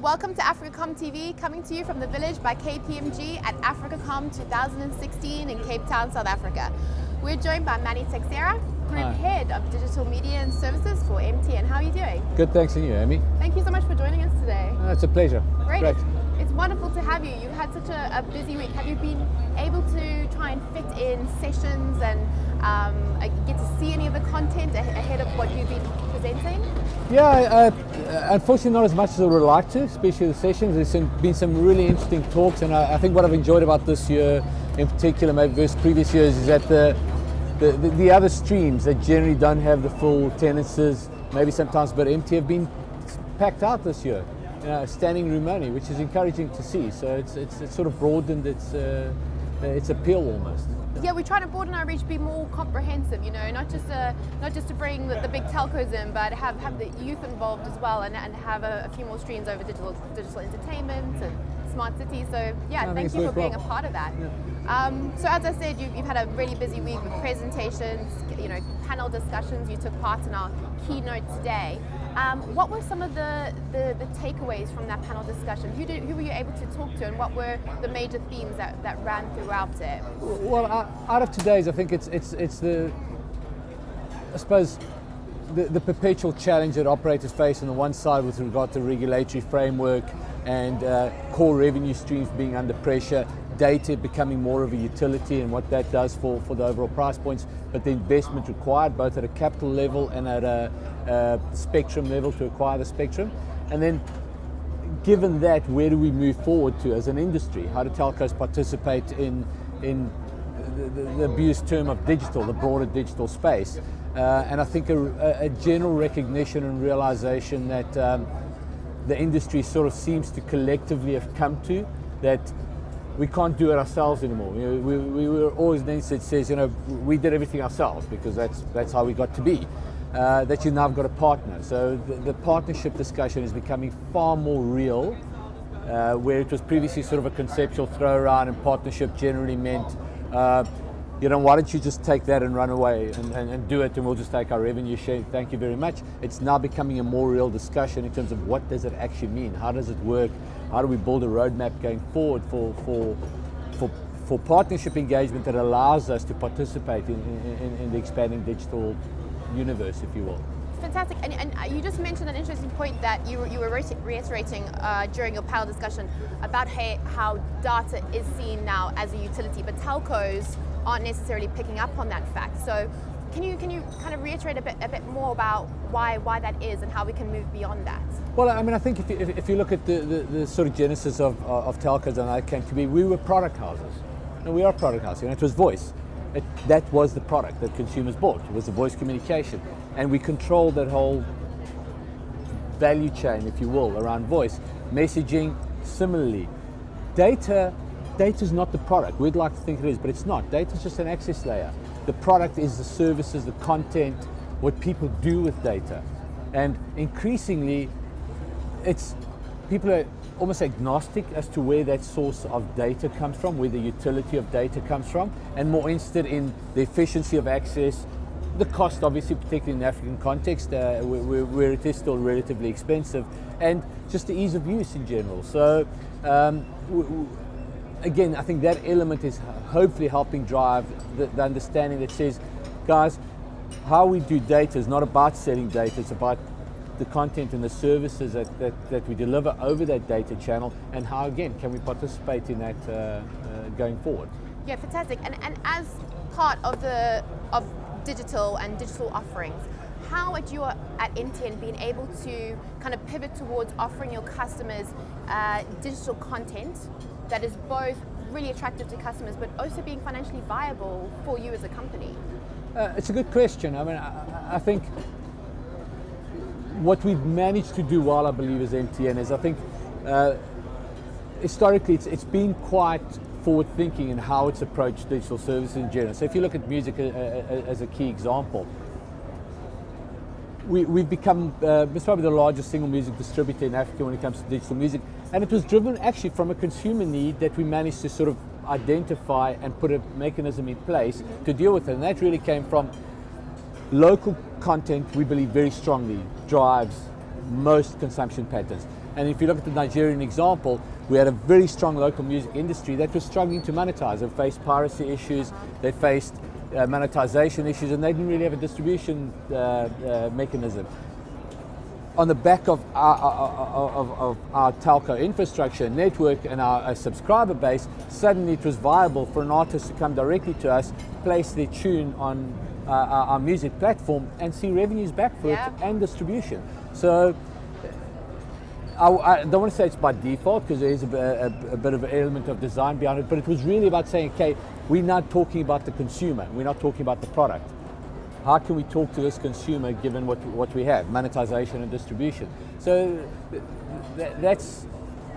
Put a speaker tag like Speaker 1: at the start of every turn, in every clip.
Speaker 1: welcome to AfricaCom TV, coming to you from the village by KPMG at AfricaCom 2016 in Cape Town, South Africa. We're joined by Manny Teixeira, Group Head of Digital Media and Services for MTN. How are you doing?
Speaker 2: Good, thanks, and you, Amy?
Speaker 1: Thank you so much for joining us today.
Speaker 2: It's a pleasure.
Speaker 1: Great. It's wonderful to have you. You've had such a busy week. Have you been able to try and fit in sessions and get to see any of the content ahead of what you've been presenting?
Speaker 2: Yeah, unfortunately not as much as I would like to, especially the sessions. There's been some really interesting talks, and I think what I've enjoyed about this year in particular, maybe versus previous years, is that the other streams that generally don't have the full attendances, maybe sometimes, but empty, have been packed out this year. Standing room only, which is encouraging to see. So it's sort of broadened its appeal almost.
Speaker 1: Yeah, we're trying to broaden our reach, be more comprehensive. Not just to bring the big telcos in, but have the youth involved as well, and have a few more streams over digital entertainment and smart cities. So yeah, thank you for being a part of that. Yeah. So as I said, you've had a really busy week with presentations, panel discussions. You took part in our keynote today. What were some of the takeaways from that panel discussion? Who were you able to talk to, and what were the major themes that ran throughout it?
Speaker 2: Well, out of today's, I think it's the, I suppose, the perpetual challenge that operators face on the one side with regard to regulatory framework and core revenue streams being under pressure, data becoming more of a utility and what that does for the overall price points, but the investment required both at a capital level and at a spectrum level to acquire the spectrum. And then given that, where do we move forward to as an industry? How do telcos participate in the abused term of digital, the broader digital space? And I think a general recognition and realization that the industry sort of seems to collectively have come to, that we can't do it ourselves anymore. We were always an industry that says, we did everything ourselves because that's how we got to be. That you've now got a partner. So the partnership discussion is becoming far more real, where it was previously sort of a conceptual throw around, and partnership generally meant, why don't you just take that and run away and do it, and we'll just take our revenue share, thank you very much. It's now becoming a more real discussion in terms of what does it actually mean, how does it work, how do we build a roadmap going forward for partnership engagement that allows us to participate in the expanding digital universe, if you will.
Speaker 1: Fantastic, and you just mentioned an interesting point that you were reiterating during your panel discussion about how data is seen now as a utility, but telcos aren't necessarily picking up on that fact. So can you kind of reiterate a bit more about why that is and how we can move beyond that?
Speaker 2: Well, I think if you look at the sort of genesis of telcos and how it came to be, we were product houses. And we are product houses, it was voice. That was the product that consumers bought. It was the voice communication. And we controlled that whole value chain, if you will, around voice. Messaging, similarly. Data is not the product. We'd like to think it is, but it's not. Data is just an access layer. The product is the services, the content, what people do with data. And increasingly, people are almost agnostic as to where that source of data comes from, where the utility of data comes from, and more interested in the efficiency of access, the cost, obviously, particularly in the African context, where it is still relatively expensive, and just the ease of use in general. So, again, I think that element is hopefully helping drive the understanding that says, guys, how we do data is not about selling data, it's about the content and the services that we deliver over that data channel, and how, again, can we participate in that going forward.
Speaker 1: Yeah, fantastic. And as part of digital and digital offerings, how at MTN been able to kind of pivot towards offering your customers digital content that is both really attractive to customers but also being financially viable for you as a company?
Speaker 2: It's a good question. I think what we've managed to do well, I believe, as MTN is, I think historically it's been quite forward-thinking in how it's approached digital services in general. So if you look at music as a key example, we've become it's probably the largest single music distributor in Africa when it comes to digital music, and it was driven actually from a consumer need that we managed to sort of identify and put a mechanism in place to deal with it, and that really came from local content. We believe very strongly drives most consumption patterns. And if you look at the Nigerian example, we had a very strong local music industry that was struggling to monetize. They faced piracy issues, they faced monetization issues, and they didn't really have a distribution mechanism. On the back of our telco infrastructure network and our subscriber base, suddenly it was viable for an artist to come directly to us, place their tune on our music platform, and see revenues back for it and distribution. So I don't want to say it's by default, because there is a bit of an element of design behind it, but it was really about saying, okay, we're not talking about the consumer, we're not talking about the product. How can we talk to this consumer given what we have, monetization and distribution? So that's,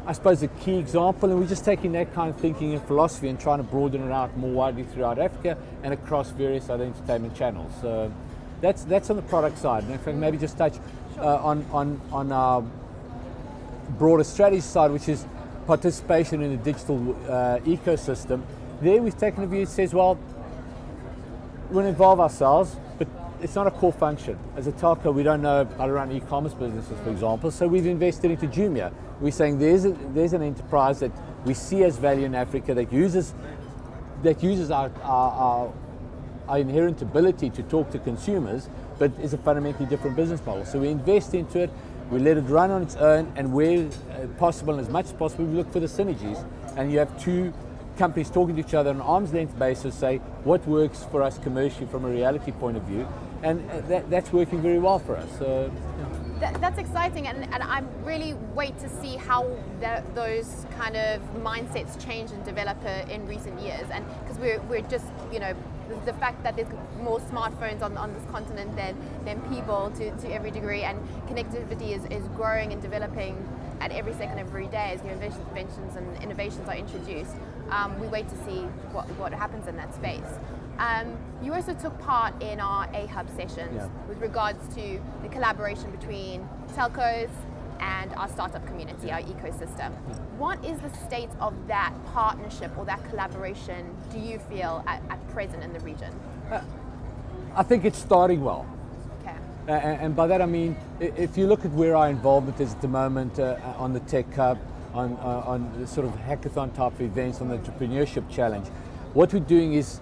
Speaker 2: I suppose, a key example, and we're just taking that kind of thinking and philosophy and trying to broaden it out more widely throughout Africa and across various other entertainment channels. So that's on the product side. And if I can maybe just touch on our broader strategy side, which is participation in the digital ecosystem. There we've taken a view that says, well, we'll involve ourselves, but it's not a core function. As a telco, we don't know how to run e-commerce businesses, for example, so we've invested into Jumia. We're saying there's an enterprise that we see as value in Africa that uses our inherent ability to talk to consumers, but is a fundamentally different business model. So we invest into it, we let it run on its own, and where possible and as much as possible, we look for the synergies. And you have two companies talking to each other on an arm's length basis, say what works for us commercially from a reality point of view, and that's working very well for us. So,
Speaker 1: That's exciting, and I really wait to see how those kind of mindsets change and develop in recent years. And because we're just, the fact that there's more smartphones on this continent than people to every degree, and connectivity is growing and developing at every second of every day as new inventions and innovations are introduced. We wait to see what happens in that space. You also took part in our AHUB sessions with regards to the collaboration between telcos and our startup community, our ecosystem. What is the state of that partnership or that collaboration, do you feel, at present in the region?
Speaker 2: I think it's starting well.
Speaker 1: Okay.
Speaker 2: And by that I mean, if you look at where our involvement is at the moment on the Tech Hub, on the sort of hackathon type of events, on the entrepreneurship challenge, what we're doing is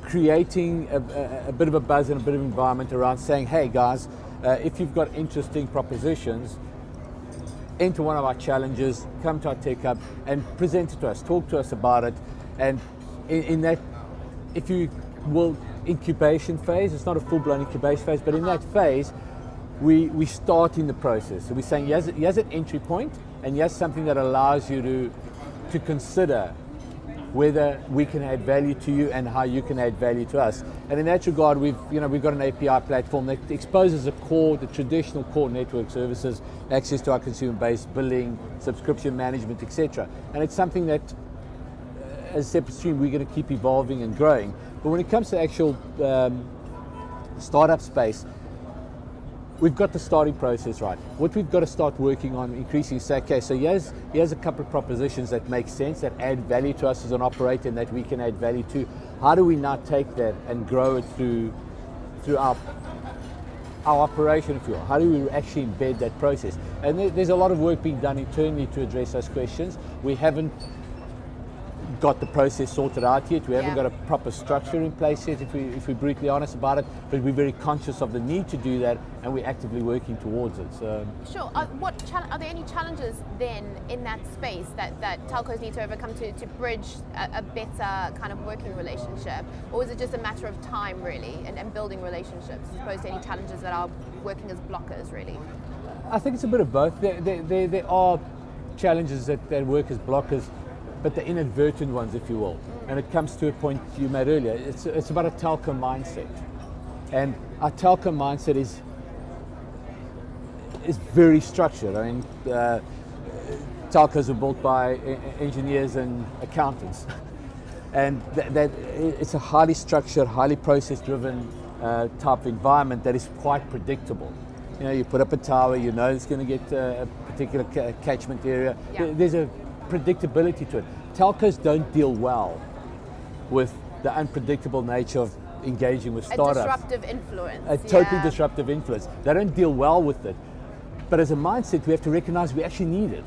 Speaker 2: creating a bit of a buzz and a bit of environment around saying, hey guys, if you've got interesting propositions, enter one of our challenges, come to our Tech Hub and present it to us, talk to us about it. And in that, if you will, incubation phase, it's not a full-blown incubation phase, but in that phase, we start in the process. So we're saying here's an entry point, and here's something that allows you to consider whether we can add value to you and how you can add value to us. And in that regard, we've got an API platform that exposes the traditional core network services, access to our consumer base, billing, subscription management, etc. And it's something that, as a separate stream, we're going to keep evolving and growing. But when it comes to actual startup space, we've got the starting process right. What we've got to start working on increasing is say, okay, so here's a couple of propositions that make sense, that add value to us as an operator and that we can add value to. How do we now take that and grow it through our operation, if you will? How do we actually embed that process? And there's a lot of work being done internally to address those questions. We haven't got the process sorted out yet. We haven't got a proper structure in place yet, if we're brutally honest about it, but we're very conscious of the need to do that, and we're actively working towards it. So.
Speaker 1: Sure. Are there any challenges then in that space that telcos need to overcome to bridge a better kind of working relationship? Or is it just a matter of time, really, and building relationships, as opposed to any challenges that are working as blockers, really?
Speaker 2: I think it's a bit of both. There are challenges that work as blockers, but the inadvertent ones, if you will. And it comes to a point you made earlier. It's about a telco mindset. And our telco mindset is very structured. I mean, telcos are built by engineers and accountants. And that it's a highly structured, highly process-driven type of environment that is quite predictable. You put up a tower, it's going to get a particular catchment area. Yeah. There's a predictability to it. Telcos don't deal well with the unpredictable nature of engaging with startups.
Speaker 1: A disruptive influence.
Speaker 2: A totally disruptive influence. They don't deal well with it. But as a mindset, we have to recognize we actually need it.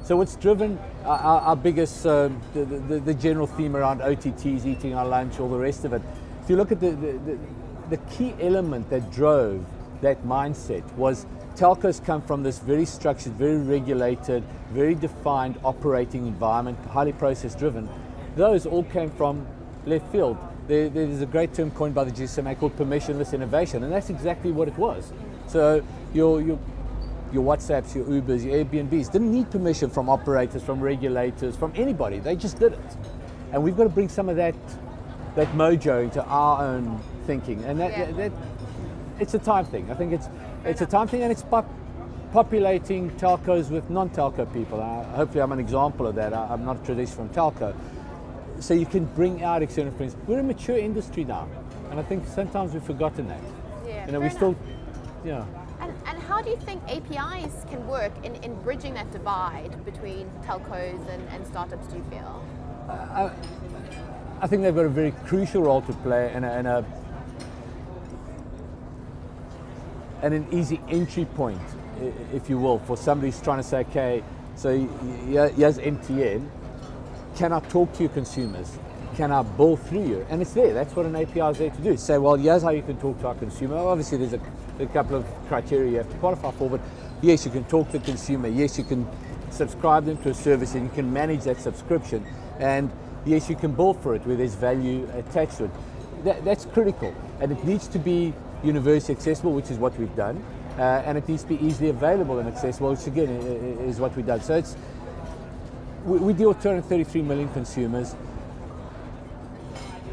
Speaker 2: So what's driven our biggest, the general theme around OTTs, eating our lunch, all the rest of it, if you look at the key element that drove that mindset was telcos come from this very structured, very regulated, very defined operating environment, highly process driven. Those all came from left field. There's a great term coined by the GSMA called permissionless innovation, and that's exactly what it was. So your WhatsApps, your Ubers, your Airbnbs didn't need permission from operators, from regulators, from anybody. They just did it. And we've got to bring some of that mojo into our own thinking. And that it's a time thing. I think it's a time thing, and it's populating telcos with non-telco people. Hopefully I'm an example of that. I'm not a traditional telco. So you can bring out external friends. We're a mature industry now, and I think sometimes we've forgotten that.
Speaker 1: Yeah,
Speaker 2: we still,
Speaker 1: And how do you think APIs can work in bridging that divide between telcos and startups, do you feel?
Speaker 2: I think they've got a very crucial role to play and an easy entry point, if you will, for somebody who's trying to say, okay, so here's MTN, can I talk to your consumers? Can I bill through you? And it's there, that's what an API is there to do. Say, well, here's how you can talk to our consumer. Obviously there's a couple of criteria you have to qualify for, but yes, you can talk to the consumer, yes, you can subscribe them to a service and you can manage that subscription, and yes, you can bill for it where there's value attached to it. That's critical, and it needs to be universally accessible, which is what we've done, and it needs to be easily available and accessible, which again is what we've done. So we deal with 233 million consumers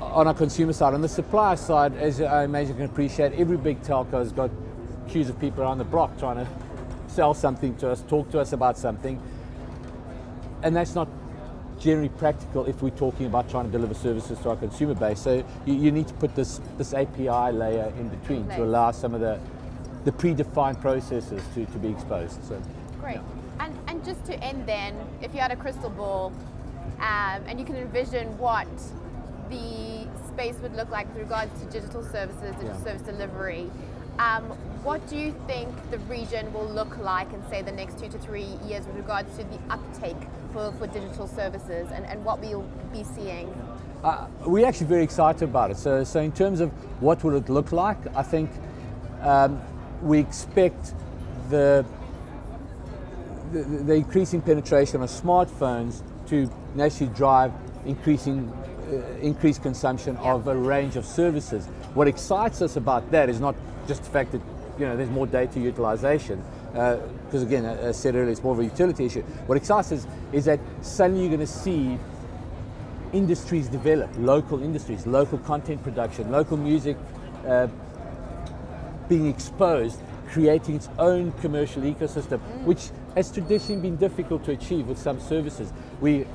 Speaker 2: on our consumer side. On the supplier side, as I imagine you can appreciate, every big telco has got queues of people around the block trying to sell something to us, talk to us about something, and that's not generally practical if we're talking about trying to deliver services to our consumer base. So you need to put this API layer in between to allow some of the predefined processes to be exposed. So,
Speaker 1: great. Yeah. And just to end then, if you had a crystal ball and you can envision what the space would look like with regards to digital services, digital service delivery, what do you think the region will look like in, say, the next 2 to 3 years with regards to the uptake for digital services and what we'll be seeing?
Speaker 2: We're actually very excited about it. So in terms of what will it look like, I think we expect the increasing penetration of smartphones to naturally drive increased consumption of a range of services. What excites us about that is not just the fact that there's more data utilization, because again, as I said earlier, it's more of a utility issue. What excites us is that suddenly you're going to see industries develop, local industries, local content production, local music being exposed, creating its own commercial ecosystem, which has traditionally been difficult to achieve with some services. We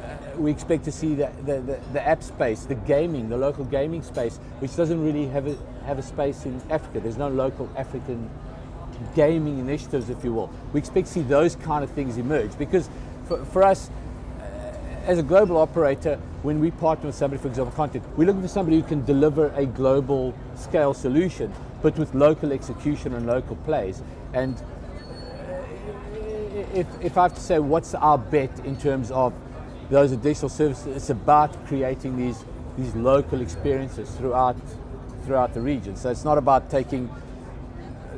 Speaker 2: expect to see the app space, the gaming, the local gaming space, which doesn't really have a space in Africa. There's no local African gaming initiatives, if you will. We expect to see those kind of things emerge, because for us, as a global operator, when we partner with somebody, for example, content, we're looking for somebody who can deliver a global scale solution, but with local execution and local plays. And if I have to say what's our bet in terms of those additional services, it's about creating these local experiences throughout the region. So it's not about taking,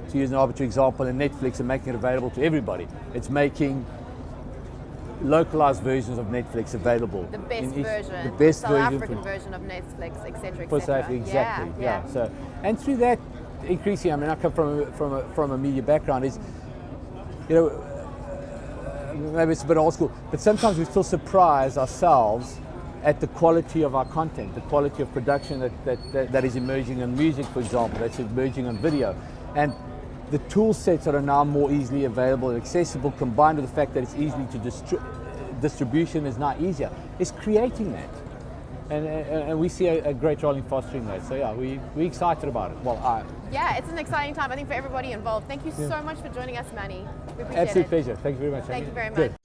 Speaker 2: to use an arbitrary example, in Netflix and making it available to everybody. It's making localized versions of Netflix available.
Speaker 1: The best version,
Speaker 2: the best
Speaker 1: South
Speaker 2: version
Speaker 1: African version of Netflix, etc.
Speaker 2: For South Africa, exactly. Yeah. So, and through that, increasing. I mean, I come from a media background. Is maybe it's a bit old school, but sometimes we still surprise ourselves at the quality of our content, the quality of production that is emerging in music, for example, that's emerging on video, and the tool sets that are now more easily available and accessible, combined with the fact that it's easily to distribution is now easier, is creating that. And we see a great role in fostering that. So yeah, we're excited about it. Well,
Speaker 1: yeah, it's an exciting time, I think, for everybody involved. Thank you so much for joining us, Manny. We appreciate
Speaker 2: absolute
Speaker 1: it.
Speaker 2: pleasure. Thank you very much.
Speaker 1: Thank you very much.
Speaker 2: Good.